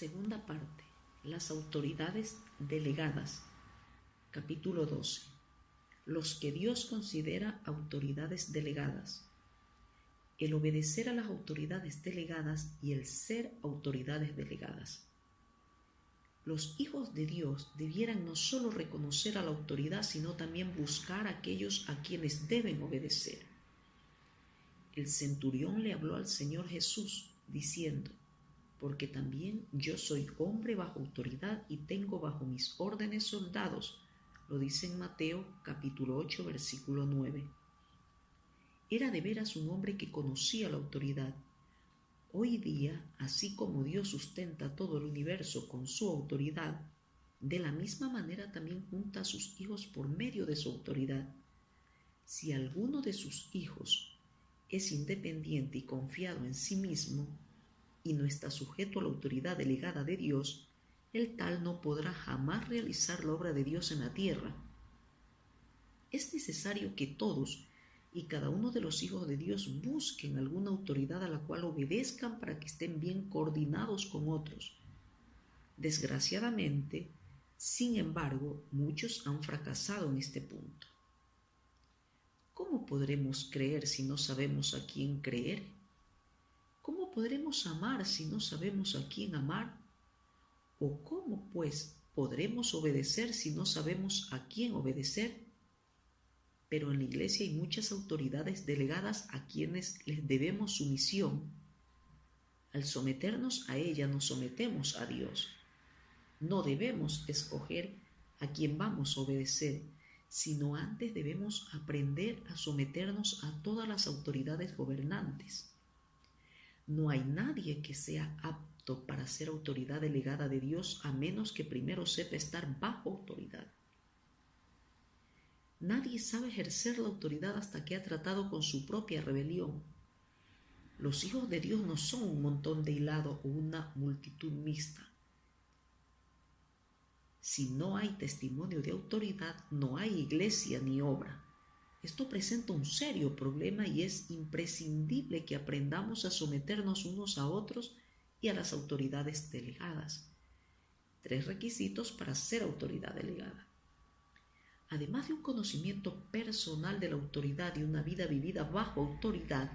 Segunda parte. Las autoridades delegadas. Capítulo 12. Los que Dios considera autoridades delegadas. El obedecer a las autoridades delegadas y el ser autoridades delegadas. Los hijos de Dios debieran no solo reconocer a la autoridad, sino también buscar a aquellos a quienes deben obedecer. El centurión le habló al Señor Jesús, diciendo: porque también yo soy hombre bajo autoridad y tengo bajo mis órdenes soldados. Lo dice en Mateo capítulo 8, versículo 9. Era de veras un hombre que conocía la autoridad. Hoy día, así como Dios sustenta todo el universo con su autoridad, de la misma manera también junta a sus hijos por medio de su autoridad. Si alguno de sus hijos es independiente y confiado en sí mismo, y no está sujeto a la autoridad delegada de Dios, el tal no podrá jamás realizar la obra de Dios en la tierra. Es necesario que todos y cada uno de los hijos de Dios busquen alguna autoridad a la cual obedezcan para que estén bien coordinados con otros. Desgraciadamente, sin embargo, muchos han fracasado en este punto. ¿Cómo podremos creer si no sabemos a quién creer? ¿Cómo podremos amar si no sabemos a quién amar? ¿O cómo, pues, podremos obedecer si no sabemos a quién obedecer? Pero en la Iglesia hay muchas autoridades delegadas a quienes les debemos sumisión. Al someternos a ella nos sometemos a Dios. No debemos escoger a quién vamos a obedecer, sino antes debemos aprender a someternos a todas las autoridades gobernantes. No hay nadie que sea apto para ser autoridad delegada de Dios a menos que primero sepa estar bajo autoridad. Nadie sabe ejercer la autoridad hasta que ha tratado con su propia rebelión. Los hijos de Dios no son un montón de hilado o una multitud mixta. Si no hay testimonio de autoridad, no hay iglesia ni obra. Esto presenta un serio problema y es imprescindible que aprendamos a someternos unos a otros y a las autoridades delegadas. 3 requisitos para ser autoridad delegada. Además de un conocimiento personal de la autoridad y una vida vivida bajo autoridad,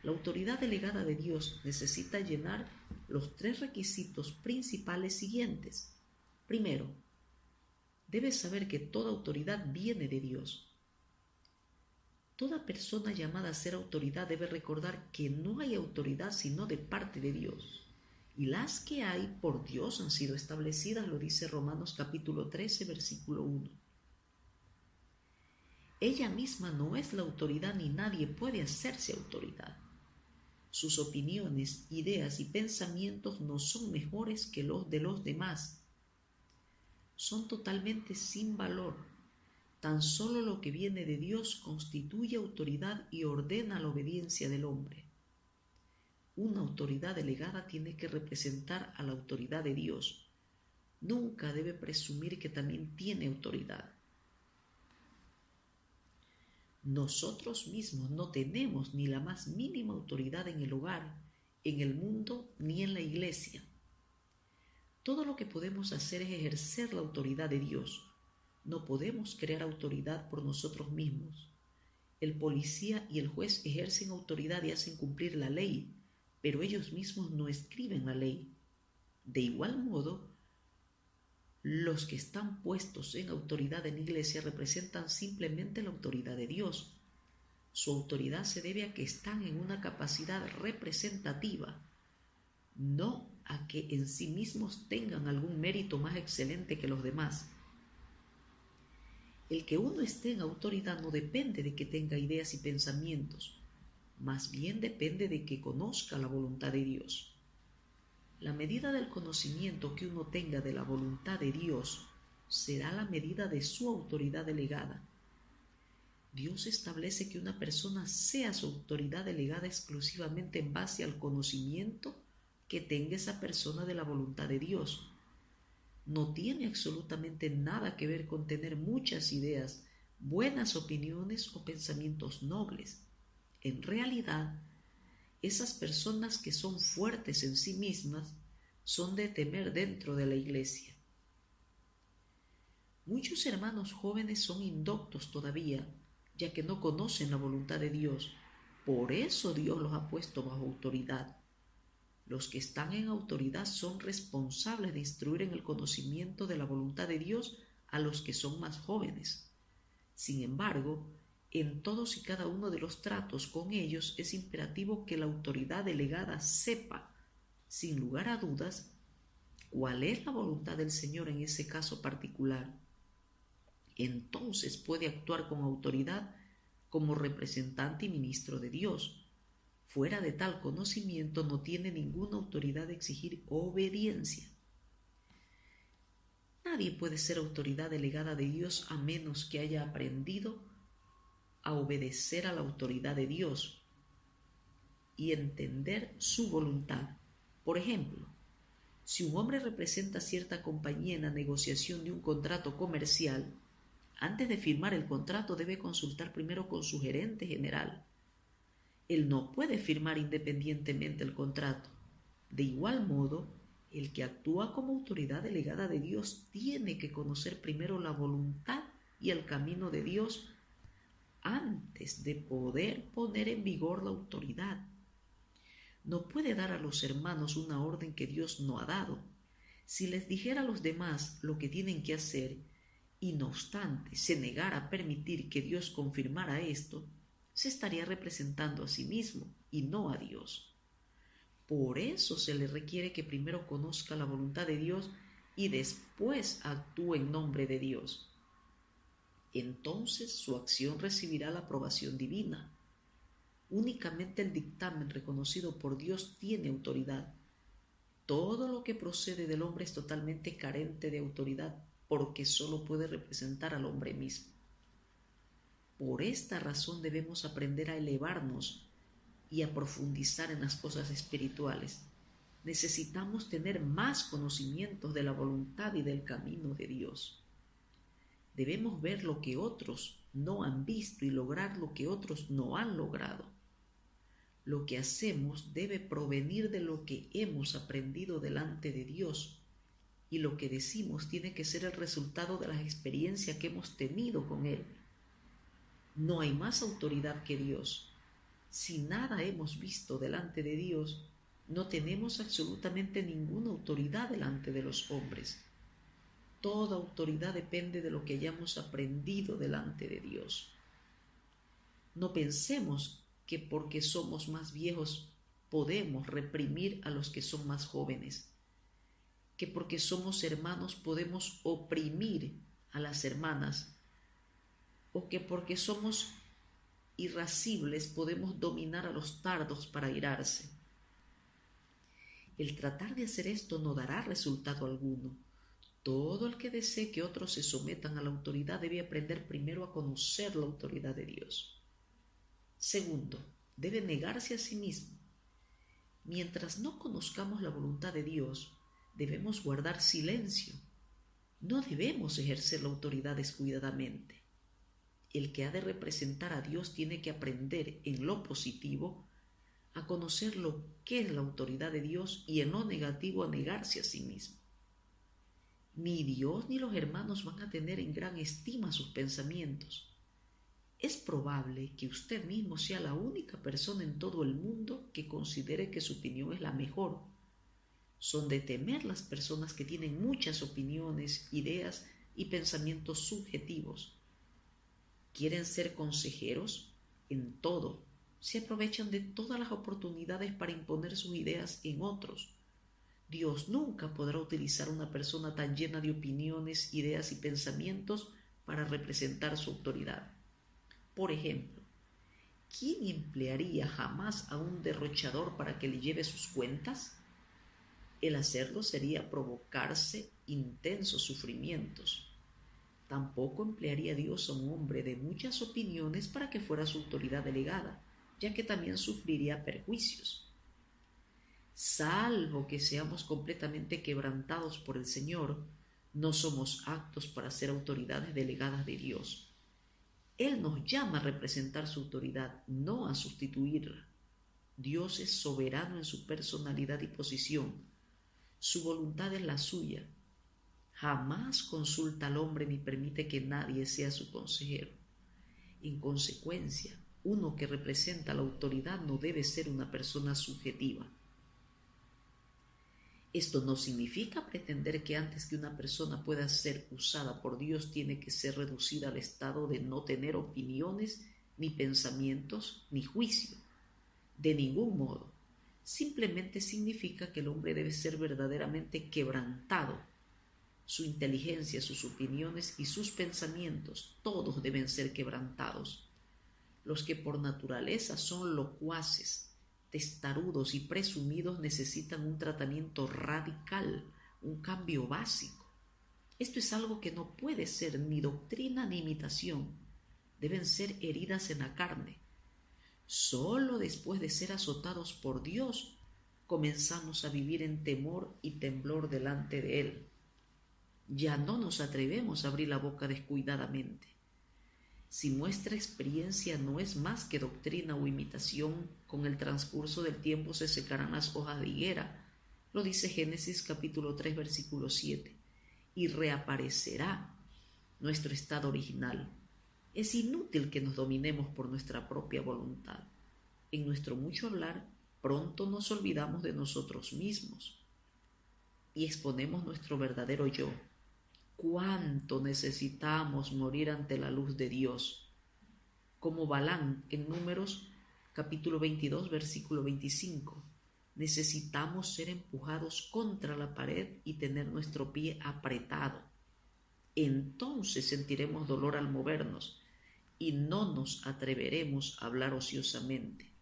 la autoridad delegada de Dios necesita llenar los 3 requisitos principales siguientes. Primero, debe saber que toda autoridad viene de Dios. Toda persona llamada a ser autoridad debe recordar que no hay autoridad sino de parte de Dios. Y las que hay por Dios han sido establecidas, lo dice Romanos capítulo 13, versículo 1. Ella misma no es la autoridad ni nadie puede hacerse autoridad. Sus opiniones, ideas y pensamientos no son mejores que los de los demás. Son totalmente sin valor. Tan solo lo que viene de Dios constituye autoridad y ordena la obediencia del hombre. Una autoridad delegada tiene que representar a la autoridad de Dios. Nunca debe presumir que también tiene autoridad. Nosotros mismos no tenemos ni la más mínima autoridad en el hogar, en el mundo ni en la iglesia. Todo lo que podemos hacer es ejercer la autoridad de Dios. No podemos crear autoridad por nosotros mismos. El policía y el juez ejercen autoridad y hacen cumplir la ley, pero ellos mismos no escriben la ley. De igual modo, los que están puestos en autoridad en la iglesia representan simplemente la autoridad de Dios. Su autoridad se debe a que están en una capacidad representativa, no a que en sí mismos tengan algún mérito más excelente que los demás. El que uno esté en autoridad no depende de que tenga ideas y pensamientos, más bien depende de que conozca la voluntad de Dios. La medida del conocimiento que uno tenga de la voluntad de Dios será la medida de su autoridad delegada. Dios establece que una persona sea su autoridad delegada exclusivamente en base al conocimiento que tenga esa persona de la voluntad de Dios. No tiene absolutamente nada que ver con tener muchas ideas, buenas opiniones o pensamientos nobles. En realidad, esas personas que son fuertes en sí mismas son de temer dentro de la iglesia. Muchos hermanos jóvenes son indoctos todavía, ya que no conocen la voluntad de Dios. Por eso Dios los ha puesto bajo autoridad. Los que están en autoridad son responsables de instruir en el conocimiento de la voluntad de Dios a los que son más jóvenes. Sin embargo, en todos y cada uno de los tratos con ellos es imperativo que la autoridad delegada sepa, sin lugar a dudas, cuál es la voluntad del Señor en ese caso particular. Entonces puede actuar con autoridad como representante y ministro de Dios. Fuera de tal conocimiento no tiene ninguna autoridad de exigir obediencia. Nadie puede ser autoridad delegada de Dios a menos que haya aprendido a obedecer a la autoridad de Dios y entender su voluntad. Por ejemplo, si un hombre representa cierta compañía en la negociación de un contrato comercial, antes de firmar el contrato debe consultar primero con su gerente general. Él no puede firmar independientemente el contrato. De igual modo, el que actúa como autoridad delegada de Dios tiene que conocer primero la voluntad y el camino de Dios antes de poder poner en vigor la autoridad. No puede dar a los hermanos una orden que Dios no ha dado. Si les dijera a los demás lo que tienen que hacer y no obstante se negara a permitir que Dios confirmara esto, se estaría representando a sí mismo y no a Dios. Por eso se le requiere que primero conozca la voluntad de Dios y después actúe en nombre de Dios. Entonces su acción recibirá la aprobación divina. Únicamente el dictamen reconocido por Dios tiene autoridad. Todo lo que procede del hombre es totalmente carente de autoridad porque solo puede representar al hombre mismo. Por esta razón debemos aprender a elevarnos y a profundizar en las cosas espirituales. Necesitamos tener más conocimientos de la voluntad y del camino de Dios. Debemos ver lo que otros no han visto y lograr lo que otros no han logrado. Lo que hacemos debe provenir de lo que hemos aprendido delante de Dios, y lo que decimos tiene que ser el resultado de las experiencias que hemos tenido con Él. No hay más autoridad que Dios. Si nada hemos visto delante de Dios, no tenemos absolutamente ninguna autoridad delante de los hombres. Toda autoridad depende de lo que hayamos aprendido delante de Dios. No pensemos que porque somos más viejos podemos reprimir a los que son más jóvenes, que porque somos hermanos podemos oprimir a las hermanas, o que porque somos irascibles podemos dominar a los tardos para airarse. El tratar de hacer esto no dará resultado alguno. Todo el que desee que otros se sometan a la autoridad debe aprender primero a conocer la autoridad de Dios. Segundo, debe negarse a sí mismo. Mientras no conozcamos la voluntad de Dios, debemos guardar silencio. No debemos ejercer la autoridad descuidadamente. El que ha de representar a Dios tiene que aprender en lo positivo a conocer lo que es la autoridad de Dios y en lo negativo a negarse a sí mismo. Ni Dios ni los hermanos van a tener en gran estima sus pensamientos. Es probable que usted mismo sea la única persona en todo el mundo que considere que su opinión es la mejor. Son de temer las personas que tienen muchas opiniones, ideas y pensamientos subjetivos. ¿Quieren ser consejeros? En todo. Se aprovechan de todas las oportunidades para imponer sus ideas en otros. Dios nunca podrá utilizar una persona tan llena de opiniones, ideas y pensamientos para representar su autoridad. Por ejemplo, ¿quién emplearía jamás a un derrochador para que le lleve sus cuentas? El hacerlo sería provocarse intensos sufrimientos. Tampoco emplearía Dios a un hombre de muchas opiniones para que fuera su autoridad delegada, ya que también sufriría perjuicios. Salvo que seamos completamente quebrantados por el Señor, no somos aptos para ser autoridades delegadas de Dios. Él nos llama a representar su autoridad, no a sustituirla. Dios es soberano en su personalidad y posición. Su voluntad es la suya. Jamás consulta al hombre ni permite que nadie sea su consejero. En consecuencia, uno que representa la autoridad no debe ser una persona subjetiva. Esto no significa pretender que antes que una persona pueda ser usada por Dios tiene que ser reducida al estado de no tener opiniones, ni pensamientos, ni juicio. De ningún modo. Simplemente significa que el hombre debe ser verdaderamente quebrantado. Su inteligencia, sus opiniones y sus pensamientos, todos deben ser quebrantados. Los que por naturaleza son locuaces, testarudos y presumidos necesitan un tratamiento radical, un cambio básico. Esto es algo que no puede ser ni doctrina ni imitación. Deben ser heridas en la carne. Solo después de ser azotados por Dios, comenzamos a vivir en temor y temblor delante de Él. Ya no nos atrevemos a abrir la boca descuidadamente. Si nuestra experiencia no es más que doctrina o imitación, con el transcurso del tiempo se secarán las hojas de higuera, lo dice Génesis capítulo 3 versículo 7, y reaparecerá nuestro estado original. Es inútil que nos dominemos por nuestra propia voluntad. En nuestro mucho hablar, pronto nos olvidamos de nosotros mismos y exponemos nuestro verdadero yo. ¿Cuánto necesitamos morir ante la luz de Dios? Como Balaam en Números capítulo 22 versículo 25. Necesitamos ser empujados contra la pared y tener nuestro pie apretado. Entonces sentiremos dolor al movernos y no nos atreveremos a hablar ociosamente.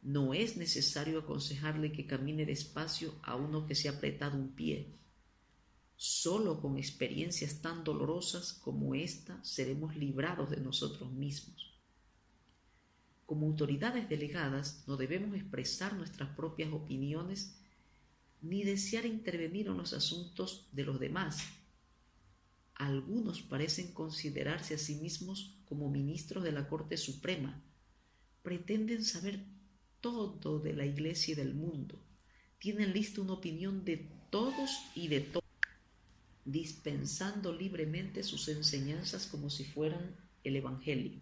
No es necesario aconsejarle que camine despacio a uno que se ha apretado un pie. Solo con experiencias tan dolorosas como esta seremos librados de nosotros mismos. Como autoridades delegadas no debemos expresar nuestras propias opiniones ni desear intervenir en los asuntos de los demás. Algunos parecen considerarse a sí mismos como ministros de la Corte Suprema. Pretenden saber todo de la Iglesia y del mundo. Tienen lista una opinión de todos y de todos, dispensando libremente sus enseñanzas como si fueran el Evangelio.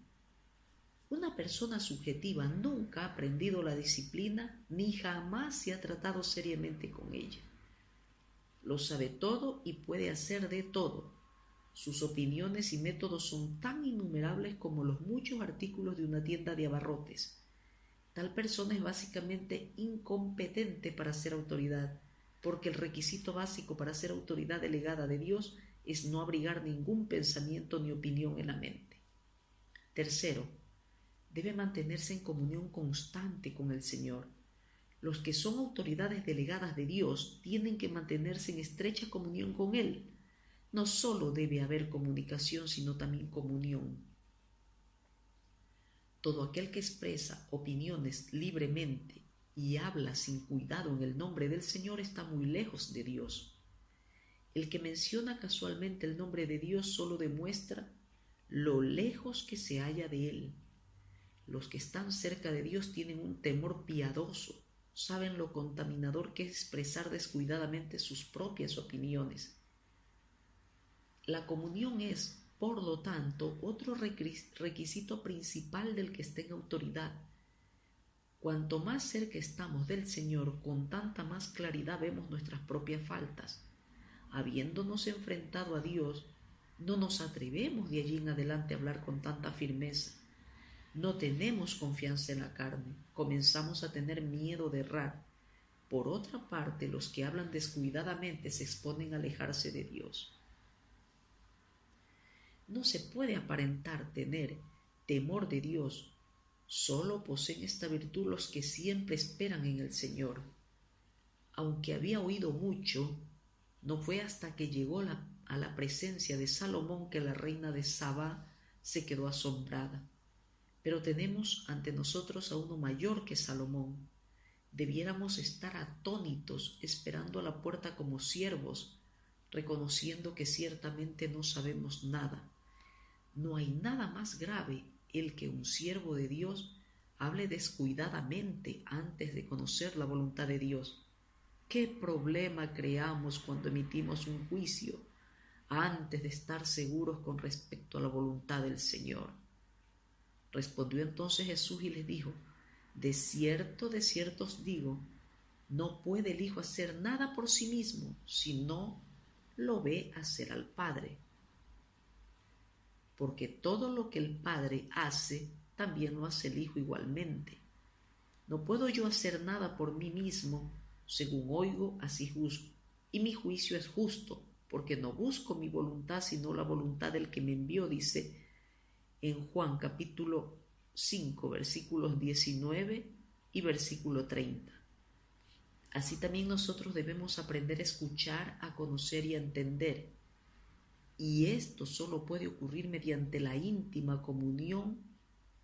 Una persona subjetiva nunca ha aprendido la disciplina ni jamás se ha tratado seriamente con ella. Lo sabe todo y puede hacer de todo. Sus opiniones y métodos son tan innumerables como los muchos artículos de una tienda de abarrotes. Tal persona es básicamente incompetente para ser autoridad, porque el requisito básico para ser autoridad delegada de Dios es no abrigar ningún pensamiento ni opinión en la mente. Tercero, debe mantenerse en comunión constante con el Señor. Los que son autoridades delegadas de Dios tienen que mantenerse en estrecha comunión con Él. No solo debe haber comunicación, sino también comunión. Todo aquel que expresa opiniones libremente y habla sin cuidado en el nombre del Señor está muy lejos de Dios. El que menciona casualmente el nombre de Dios solo demuestra lo lejos que se halla de Él. Los que están cerca de Dios tienen un temor piadoso, saben lo contaminador que es expresar descuidadamente sus propias opiniones. La comunión es, por lo tanto, otro requisito principal del que esté en autoridad. Cuanto más cerca estamos del Señor, con tanta más claridad vemos nuestras propias faltas. Habiéndonos enfrentado a Dios, no nos atrevemos de allí en adelante a hablar con tanta firmeza. No tenemos confianza en la carne, comenzamos a tener miedo de errar. Por otra parte, los que hablan descuidadamente se exponen a alejarse de Dios. No se puede aparentar tener temor de Dios. Solo poseen esta virtud los que siempre esperan en el Señor. Aunque había oído mucho, no fue hasta que llegó a la presencia de Salomón que la reina de Sabá se quedó asombrada. Pero tenemos ante nosotros a uno mayor que Salomón. Debiéramos estar atónitos, esperando a la puerta como siervos, reconociendo que ciertamente no sabemos nada. No hay nada más grave el que un siervo de Dios hable descuidadamente antes de conocer la voluntad de Dios. ¿Qué problema creamos cuando emitimos un juicio antes de estar seguros con respecto a la voluntad del Señor? Respondió entonces Jesús y les dijo: de cierto os digo, no puede el Hijo hacer nada por sí mismo si no lo ve hacer al Padre. Porque todo lo que el Padre hace, también lo hace el Hijo igualmente. No puedo yo hacer nada por mí mismo, según oigo, así juzgo. Y mi juicio es justo, porque no busco mi voluntad, sino la voluntad del que me envió, dice en Juan capítulo 5, versículos 19 y versículo 30. Así también nosotros debemos aprender a escuchar, a conocer y a entender. Y esto solo puede ocurrir mediante la íntima comunión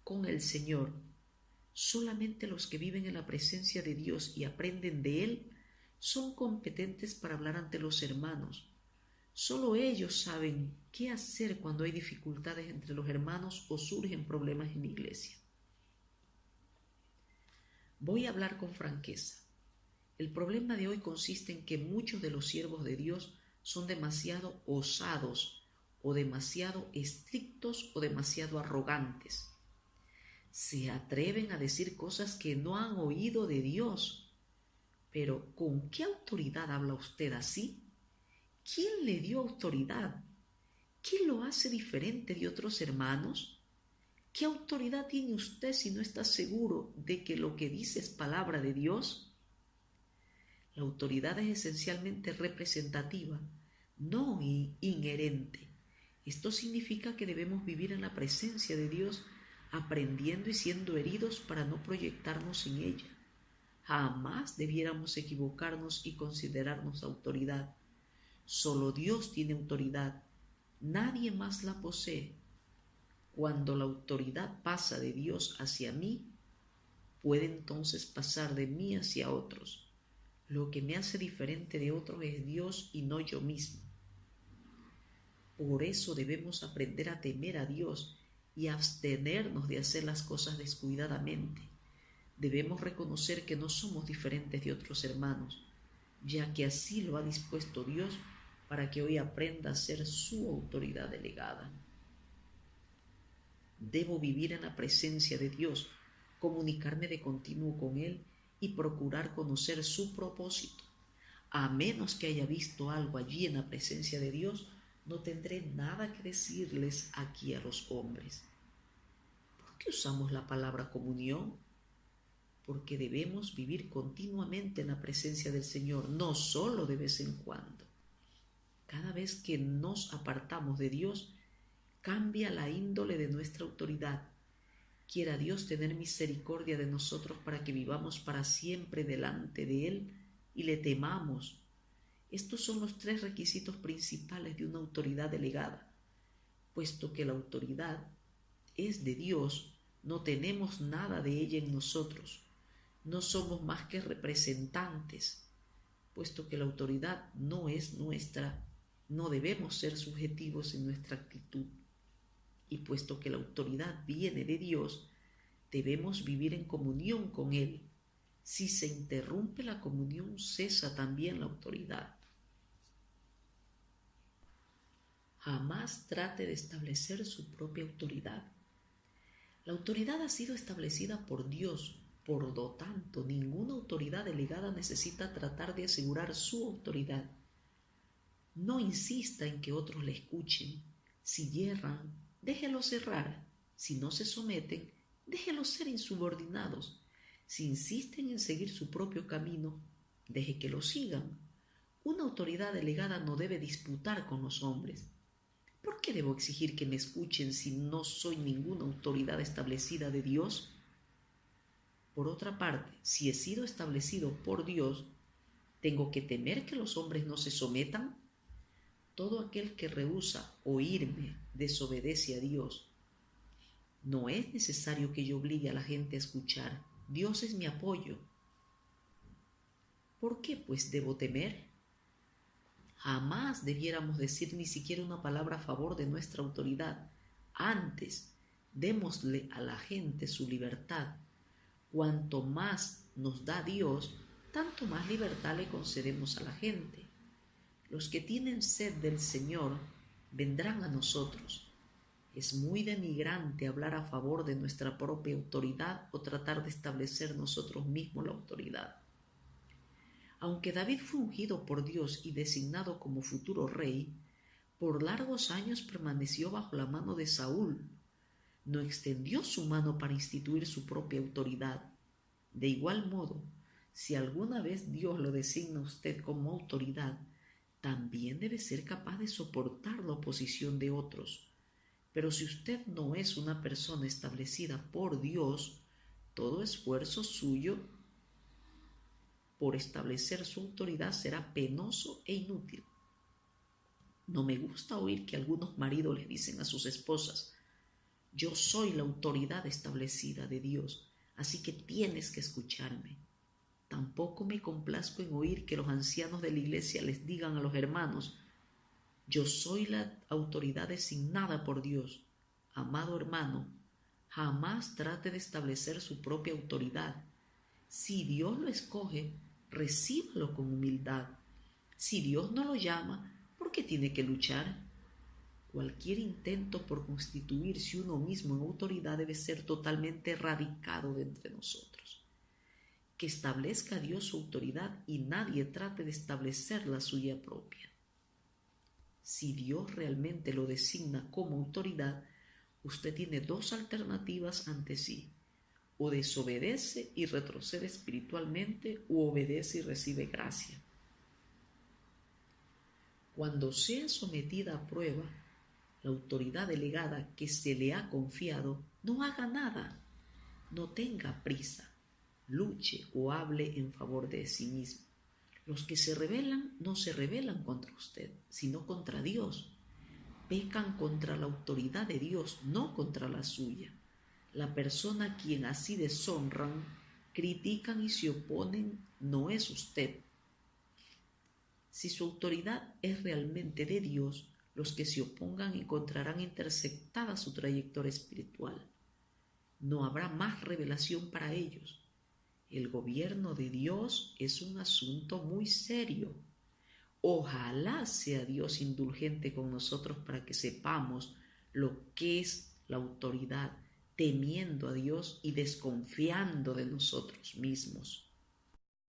con el Señor. Solamente los que viven en la presencia de Dios y aprenden de Él son competentes para hablar ante los hermanos. Solo ellos saben qué hacer cuando hay dificultades entre los hermanos o surgen problemas en la iglesia. Voy a hablar con franqueza. El problema de hoy consiste en que muchos de los siervos de Dios son demasiado osados o demasiado estrictos o demasiado arrogantes. Se atreven a decir cosas que no han oído de Dios. Pero ¿con qué autoridad habla usted así? ¿Quién le dio autoridad? ¿Qué lo hace diferente de otros hermanos? ¿Qué autoridad tiene usted si no está seguro de que lo que dice es palabra de Dios? La autoridad es esencialmente representativa, no inherente. Esto significa que debemos vivir en la presencia de Dios, aprendiendo y siendo heridos para no proyectarnos en ella. Jamás debiéramos equivocarnos y considerarnos autoridad. Solo Dios tiene autoridad, nadie más la posee. Cuando la autoridad pasa de Dios hacia mí, puede entonces pasar de mí hacia otros. Lo que me hace diferente de otros es Dios y no yo mismo. Por eso debemos aprender a temer a Dios y abstenernos de hacer las cosas descuidadamente. Debemos reconocer que no somos diferentes de otros hermanos, ya que así lo ha dispuesto Dios para que hoy aprenda a ser su autoridad delegada. Debo vivir en la presencia de Dios, comunicarme de continuo con Él y procurar conocer su propósito. A menos que haya visto algo allí en la presencia de Dios, no tendré nada que decirles aquí a los hombres. ¿Por qué usamos la palabra comunión? Porque debemos vivir continuamente en la presencia del Señor, no solo de vez en cuando. Cada vez que nos apartamos de Dios, cambia la índole de nuestra autoridad. Quiera Dios tener misericordia de nosotros para que vivamos para siempre delante de Él y le temamos. Estos son los 3 requisitos principales de una autoridad delegada. Puesto que la autoridad es de Dios, no tenemos nada de ella en nosotros. No somos más que representantes. Puesto que la autoridad no es nuestra, no debemos ser subjetivos en nuestra actitud. Y puesto que la autoridad viene de Dios, debemos vivir en comunión con Él. Si se interrumpe la comunión, cesa también la autoridad. Jamás trate de establecer su propia autoridad. La autoridad ha sido establecida por Dios, por lo tanto, ninguna autoridad delegada necesita tratar de asegurar su autoridad. No insista en que otros le escuchen. Si yerran, déjelos errar. Si no se someten, déjelos ser insubordinados. Si insisten en seguir su propio camino, deje que lo sigan. Una autoridad delegada no debe disputar con los hombres. ¿Por qué debo exigir que me escuchen si no soy ninguna autoridad establecida de Dios? Por otra parte, si he sido establecido por Dios, ¿tengo que temer que los hombres no se sometan? Todo aquel que rehúsa oírme desobedece a Dios. No es necesario que yo obligue a la gente a escuchar. Dios es mi apoyo. ¿Por qué, pues, debo temer? Jamás debiéramos decir ni siquiera una palabra a favor de nuestra autoridad. Antes, démosle a la gente su libertad. Cuanto más nos da Dios, tanto más libertad le concedemos a la gente. Los que tienen sed del Señor vendrán a nosotros. Es muy denigrante hablar a favor de nuestra propia autoridad o tratar de establecer nosotros mismos la autoridad. Aunque David fue ungido por Dios y designado como futuro rey, por largos años permaneció bajo la mano de Saúl. No extendió su mano para instituir su propia autoridad. De igual modo, si alguna vez Dios lo designa a usted como autoridad, también debe ser capaz de soportar la oposición de otros. Pero si usted no es una persona establecida por Dios, todo esfuerzo suyo por establecer su autoridad será penoso e inútil. No me gusta oír que algunos maridos les dicen a sus esposas: yo soy la autoridad establecida de Dios, así que tienes que escucharme. Tampoco me complazco en oír que los ancianos de la iglesia les digan a los hermanos: yo soy la autoridad designada por Dios. Amado hermano, jamás trate de establecer su propia autoridad. Si Dios lo escoge, recíbalo con humildad. Si Dios no lo llama, ¿por qué tiene que luchar? Cualquier intento por constituirse uno mismo en autoridad debe ser totalmente erradicado de entre nosotros. Que establezca Dios su autoridad y nadie trate de establecer la suya propia. Si Dios realmente lo designa como autoridad, usted tiene dos alternativas ante sí: o desobedece y retrocede espiritualmente, o obedece y recibe gracia. Cuando sea sometida a prueba la autoridad delegada que se le ha confiado, no haga nada, no tenga prisa, luche o hable en favor de sí mismo. Los que se rebelan no se rebelan contra usted, sino contra Dios. Pecan contra la autoridad de Dios, no contra la suya. La persona a quien así deshonran, critican y se oponen no es usted. Si su autoridad es realmente de Dios, los que se opongan encontrarán interceptada su trayectoria espiritual. No habrá más revelación para ellos. El gobierno de Dios es un asunto muy serio. Ojalá sea Dios indulgente con nosotros para que sepamos lo que es la autoridad, temiendo a Dios y desconfiando de nosotros mismos.